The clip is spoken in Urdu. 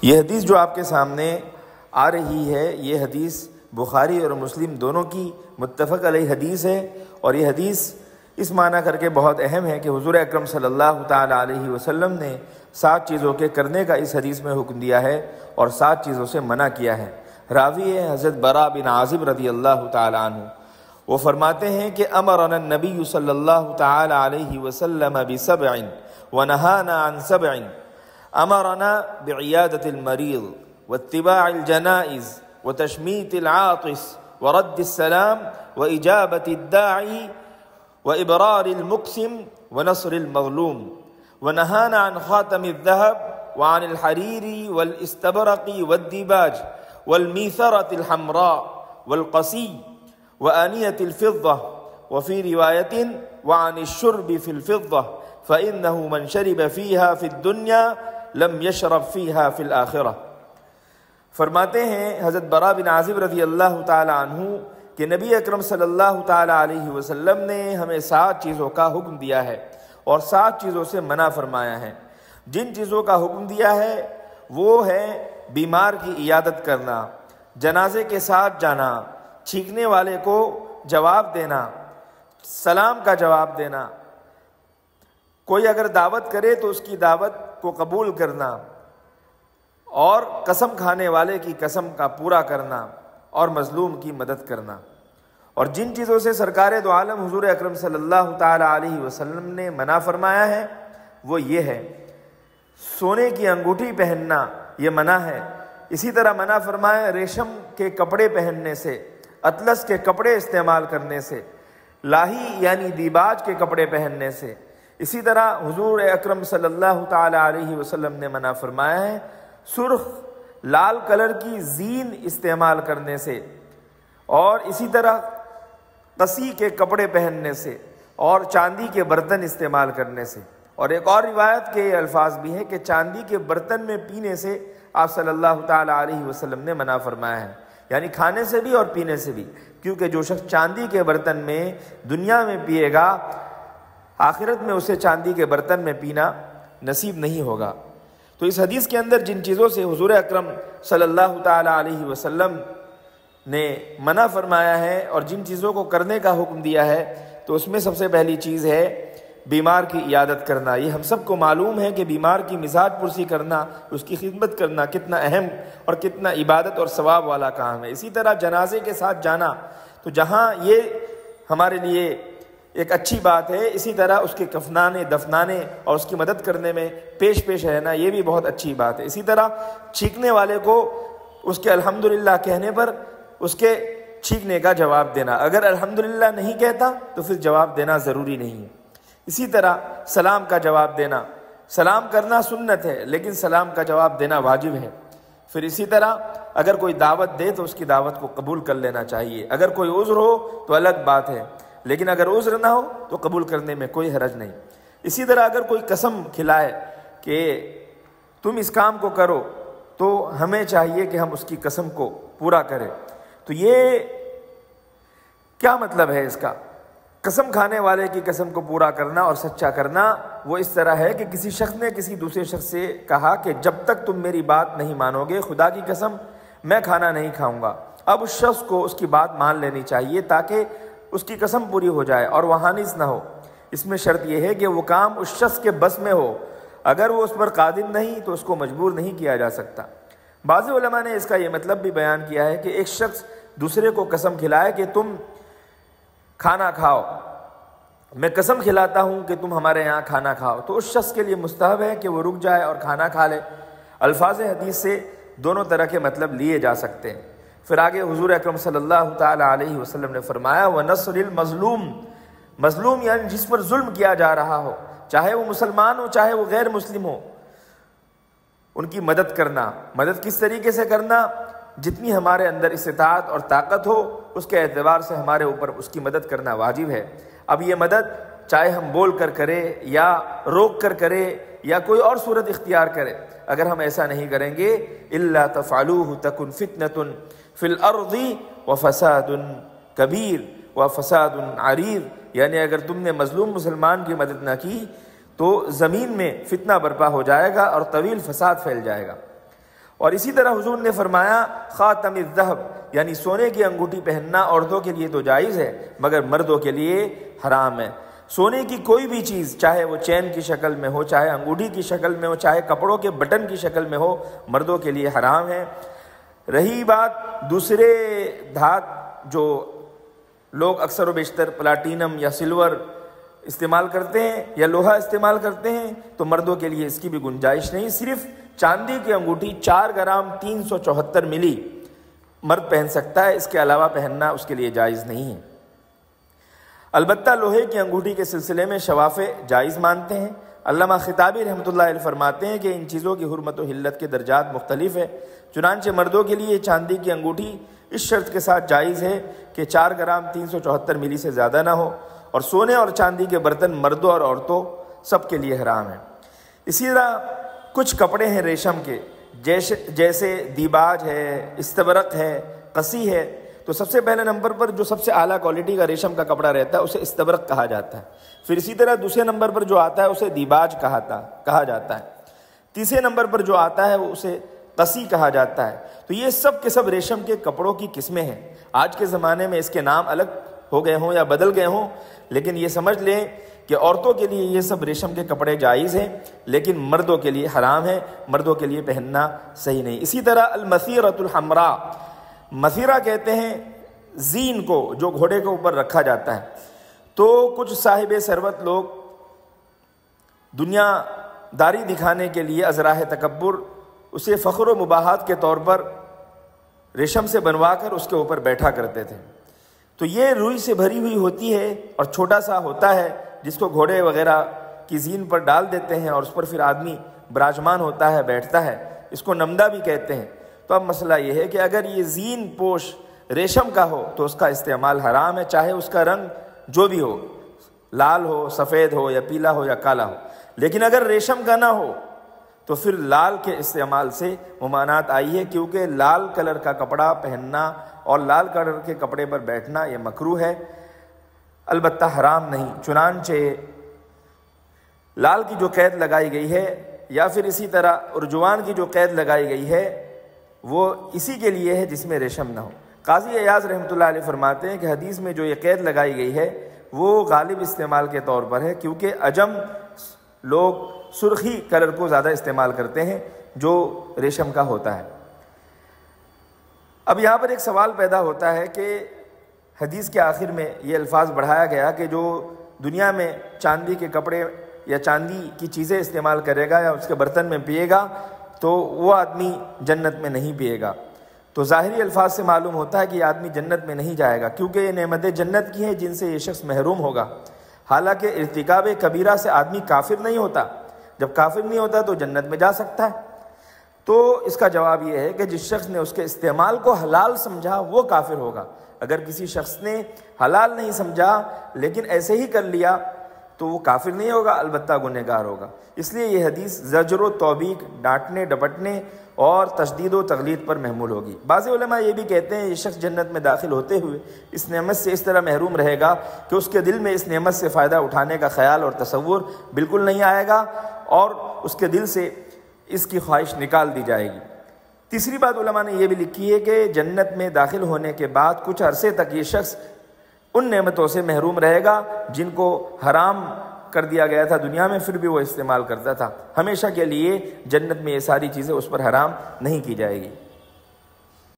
یہ حدیث جو آپ کے سامنے آ رہی ہے، یہ حدیث بخاری اور مسلم دونوں کی متفق علیہ حدیث ہے، اور یہ حدیث اس معنی کر کے بہت اہم ہے کہ حضور اکرم صلی اللہ تعالی علیہ وسلم نے 7 چیزوں کے کرنے کا اس حدیث میں حکم دیا ہے اور 7 چیزوں سے منع کیا ہے۔ راوی ہے حضرت براء بن عازب رضی اللہ تعالی عنہ، وہ فرماتے ہیں کہ امرنا النبی صلی اللہ تعالی علیہ وسلم ب7 ونہانا عن 7۔ امرنا بعیادۃ المریض واتباع الجنائز وتشمیت العاطس ورد السلام واجابۃ الداعی وابرار المقسم ونصر المظلوم، ونہانا عن خاتم الذهب وعن الحریر والاستبرق والدیباج والمیثرۃ الحمراء والقصی وآنیۃ الفضة، وفي رواية وعن الشرب في الفضة فإنه من شرب فيها في الدنيا لم يشرب فيها في الآخرة۔ فرماتے ہیں حضرت براء بن عازب رضی اللہ تعالی عنہ کہ نبی اکرم صلی اللہ تعالی علیہ وسلم نے ہمیں 7 چیزوں کا حکم دیا ہے اور 7 چیزوں سے منع فرمایا ہے۔ جن چیزوں کا حکم دیا ہے وہ ہے بیمار کی عیادت کرنا، جنازے کے ساتھ جانا، چھینکنے والے کو جواب دینا، سلام کا جواب دینا، کوئی اگر دعوت کرے تو اس کی دعوت کو قبول کرنا، اور قسم کھانے والے کی قسم کا پورا کرنا، اور مظلوم کی مدد کرنا۔ اور جن چیزوں سے سرکار دو عالم حضور اکرم صلی اللہ تعالی علیہ وسلم نے منع فرمایا ہے وہ یہ ہے، سونے کی انگوٹھی پہننا یہ منع ہے۔ اسی طرح منع فرمایا ریشم کے کپڑے پہننے سے، اطلس کے کپڑے استعمال کرنے سے، لاہی یعنی دیباج کے کپڑے پہننے سے۔ اسی طرح حضور اکرم صلی اللہ تعالی علیہ وسلم نے منع فرمایا ہے سرخ لال کلر کی زین استعمال کرنے سے، اور اسی طرح قصی کے کپڑے پہننے سے، اور چاندی کے برتن استعمال کرنے سے۔ اور ایک اور روایت کے یہ الفاظ بھی ہیں کہ چاندی کے برتن میں پینے سے آپ صلی اللہ تعالی علیہ وسلم نے منع فرمایا ہے، یعنی کھانے سے بھی اور پینے سے بھی، کیونکہ جو شخص چاندی کے برتن میں دنیا میں پیے گا آخرت میں اسے چاندی کے برتن میں پینا نصیب نہیں ہوگا۔ تو اس حدیث کے اندر جن چیزوں سے حضور اکرم صلی اللہ تعالی علیہ وسلم نے منع فرمایا ہے اور جن چیزوں کو کرنے کا حکم دیا ہے، تو اس میں سب سے پہلی چیز ہے بیمار کی عیادت کرنا۔ یہ ہم سب کو معلوم ہے کہ بیمار کی مزاج پرسی کرنا، اس کی خدمت کرنا کتنا اہم اور کتنا عبادت اور ثواب والا کام ہے۔ اسی طرح جنازے کے ساتھ جانا، تو جہاں یہ ہمارے لیے ایک اچھی بات ہے، اسی طرح اس کے کفنانے، دفنانے اور اس کی مدد کرنے میں پیش رہنا یہ بھی بہت اچھی بات ہے۔ اسی طرح چھینکنے والے کو اس کے الحمدللہ کہنے پر اس کے چھینکنے کا جواب دینا، اگر الحمدللہ نہیں کہتا تو پھر جواب دینا ضروری نہیں ہے۔ اسی طرح سلام کا جواب دینا، سلام کرنا سنت ہے لیکن سلام کا جواب دینا واجب ہے۔ پھر اسی طرح اگر کوئی دعوت دے تو اس کی دعوت کو قبول کر لینا چاہیے، اگر کوئی عذر ہو تو الگ بات ہے، لیکن اگر عذر نہ ہو تو قبول کرنے میں کوئی حرج نہیں۔ اسی طرح اگر کوئی قسم کھلائے کہ تم اس کام کو کرو تو ہمیں چاہیے کہ ہم اس کی قسم کو پورا کریں۔ تو یہ کیا مطلب ہے اس کا؟ قسم کھانے والے کی قسم کو پورا کرنا اور سچا کرنا وہ اس طرح ہے کہ کسی شخص نے کسی دوسرے شخص سے کہا کہ جب تک تم میری بات نہیں مانو گے خدا کی قسم میں کھانا نہیں کھاؤں گا۔ اب اس شخص کو اس کی بات مان لینی چاہیے تاکہ اس کی قسم پوری ہو جائے اور وہ حانث نہ ہو۔ اس میں شرط یہ ہے کہ وہ کام اس شخص کے بس میں ہو، اگر وہ اس پر قادر نہیں تو اس کو مجبور نہیں کیا جا سکتا۔ بعض علماء نے اس کا یہ مطلب بھی بیان کیا ہے کہ ایک شخص دوسرے کو قسم کھلائے کہ تم کھانا کھاؤ، میں قسم کھلاتا ہوں کہ تم ہمارے یہاں کھانا کھاؤ، تو اس شخص کے لیے مستحب ہے کہ وہ رک جائے اور کھانا کھا لے۔ الفاظ حدیث سے دونوں طرح کے مطلب لیے جا سکتے ہیں۔ پھر آگے حضور اکرم صلی اللہ تعالی علیہ وسلم نے فرمایا وَنَصْرِ الْمَظْلُومِ، مظلوم یعنی جس پر ظلم کیا جا رہا ہو، چاہے وہ مسلمان ہو چاہے وہ غیر مسلم ہو، ان کی مدد کرنا۔ مدد کس طریقے سے کرنا؟ جتنی ہمارے اندر استطاعت اور طاقت ہو اس کے اعتبار سے ہمارے اوپر اس کی مدد کرنا واجب ہے۔ اب یہ مدد چاہے ہم بول کر کریں یا روک کر کریں یا کوئی اور صورت اختیار کرے، اگر ہم ایسا نہیں کریں گے إِلَّا تَفْعَلُوهُ تَكُنْ فِتْنَةٌ فِي الْأَرْضِ وَفَسَادٌ كَبِيرٌ وَفَسَادٌ عَرِيضٌ، یعنی اگر تم نے مظلوم مسلمان کی مدد نہ کی تو زمین میں فتنہ برپا ہو جائے گا اور طویل فساد پھیل جائے گا۔ اور اسی طرح حضور نے فرمایا خاتم الذہب یعنی سونے کی انگوٹھی پہننا عورتوں کے لیے تو جائز ہے مگر مردوں کے لیے حرام ہے۔ سونے کی کوئی بھی چیز چاہے وہ چین کی شکل میں ہو، چاہے انگوٹھی کی شکل میں ہو، چاہے کپڑوں کے بٹن کی شکل میں ہو، مردوں کے لیے حرام ہے۔ رہی بات دوسرے دھات جو لوگ اکثر و بیشتر پلاٹینم یا سلور استعمال کرتے ہیں یا لوہا استعمال کرتے ہیں تو مردوں کے لیے اس کی بھی گنجائش نہیں، صرف چاندی کی انگوٹھی 4 گرام 374 ملی مرد پہن سکتا ہے، اس کے علاوہ پہننا اس کے لیے جائز نہیں ہے۔ البتہ لوہے کی انگوٹھی کے سلسلے میں شوافع جائز مانتے ہیں۔ علامہ خطابی رحمۃ اللہ علیہ فرماتے ہیں کہ ان چیزوں کی حرمت و حلت کے درجات مختلف ہے، چنانچہ مردوں کے لیے چاندی کی انگوٹھی اس شرط کے ساتھ جائز ہے کہ 4 گرام 374 ملی سے زیادہ نہ ہو، اور سونے اور چاندی کے برتن مردوں اور عورتوں سب کے لیے حرام ہیں۔ اسی طرح کچھ کپڑے ہیں ریشم کے جیسے دیباج ہے، استبرق ہے، قصی ہے، تو سب سے پہلے نمبر پر جو سب سے اعلیٰ کوالٹی کا ریشم کا کپڑا رہتا ہے اسے استبرق کہا جاتا ہے، پھر اسی طرح دوسرے نمبر پر جو آتا ہے اسے دیباج کہا جاتا ہے، تیسرے نمبر پر جو آتا ہے وہ اسے قصی کہا جاتا ہے۔ تو یہ سب کے سب ریشم کے کپڑوں کی قسمیں ہیں۔ آج کے زمانے میں اس کے نام الگ ہو گئے ہوں یا بدل گئے ہوں، لیکن یہ سمجھ لیں کہ عورتوں کے لیے یہ سب ریشم کے کپڑے جائز ہیں لیکن مردوں کے لیے حرام ہے، مردوں کے لیے پہننا صحیح نہیں۔ اسی طرح المسیرۃ الحمراء، مسیرہ کہتے ہیں زین کو جو گھوڑے کے اوپر رکھا جاتا ہے، تو کچھ صاحب ثروت لوگ دنیا داری دکھانے کے لیے ازراہ تکبر اسے فخر و مباحات کے طور پر ریشم سے بنوا کر اس کے اوپر بیٹھا کرتے تھے۔ تو یہ روئی سے بھری ہوئی ہوتی ہے اور چھوٹا سا ہوتا ہے جس کو گھوڑے وغیرہ کی زین پر ڈال دیتے ہیں اور اس پر پھر آدمی براجمان ہوتا ہے، بیٹھتا ہے، اس کو نمدہ بھی کہتے ہیں۔ تو اب مسئلہ یہ ہے کہ اگر یہ زین پوش ریشم کا ہو تو اس کا استعمال حرام ہے، چاہے اس کا رنگ جو بھی ہو، لال ہو، سفید ہو یا پیلا ہو یا کالا ہو، لیکن اگر ریشم کا نہ ہو تو پھر لال کے استعمال سے ممانعت آئی ہے، کیونکہ لال کلر کا کپڑا پہننا اور لال کلر کے کپڑے پر بیٹھنا یہ مکروہ ہے، البتہ حرام نہیں۔ چنانچہ لال کی جو قید لگائی گئی ہے یا پھر اسی طرح ارجوان کی جو قید لگائی گئی ہے وہ اسی کے لیے ہے جس میں ریشم نہ ہو۔ قاضی ایاز رحمۃ اللہ علیہ فرماتے ہیں کہ حدیث میں جو یہ قید لگائی گئی ہے وہ غالب استعمال کے طور پر ہے، کیونکہ عجم لوگ سرخی کلر کو زیادہ استعمال کرتے ہیں جو ریشم کا ہوتا ہے۔ اب یہاں پر ایک سوال پیدا ہوتا ہے کہ حدیث کے آخر میں یہ الفاظ بڑھایا گیا کہ جو دنیا میں چاندی کے کپڑے یا چاندی کی چیزیں استعمال کرے گا یا اس کے برتن میں پیے گا تو وہ آدمی جنت میں نہیں پیے گا، تو ظاہری الفاظ سے معلوم ہوتا ہے کہ یہ آدمی جنت میں نہیں جائے گا، کیونکہ یہ نعمتیں جنت کی ہیں جن سے یہ شخص محروم ہوگا۔ حالانکہ ارتکاب کبیرہ سے آدمی کافر نہیں ہوتا، جب کافر نہیں ہوتا تو جنت میں جا سکتا ہے۔ تو اس کا جواب یہ ہے کہ جس شخص نے اس کے استعمال کو حلال سمجھا وہ کافر ہوگا، اگر کسی شخص نے حلال نہیں سمجھا لیکن ایسے ہی کر لیا تو وہ کافر نہیں ہوگا، البتہ گنہگار ہوگا۔ اس لیے یہ حدیث زجر و توبیخ، ڈانٹنے ڈپٹنے اور تشدید و تغلید پر محمول ہوگی۔ بعض علماء یہ بھی کہتے ہیں یہ شخص جنت میں داخل ہوتے ہوئے اس نعمت سے اس طرح محروم رہے گا کہ اس کے دل میں اس نعمت سے فائدہ اٹھانے کا خیال اور تصور بالکل نہیں آئے گا اور اس کے دل سے اس کی خواہش نکال دی جائے گی۔ تیسری بات علماء نے یہ بھی لکھی ہے کہ جنت میں داخل ہونے کے بعد کچھ عرصے تک یہ شخص ان نعمتوں سے محروم رہے گا جن کو حرام کر دیا گیا تھا دنیا میں، پھر بھی وہ استعمال کرتا تھا۔ ہمیشہ کے لیے جنت میں یہ ساری چیزیں اس پر حرام نہیں کی جائے گی۔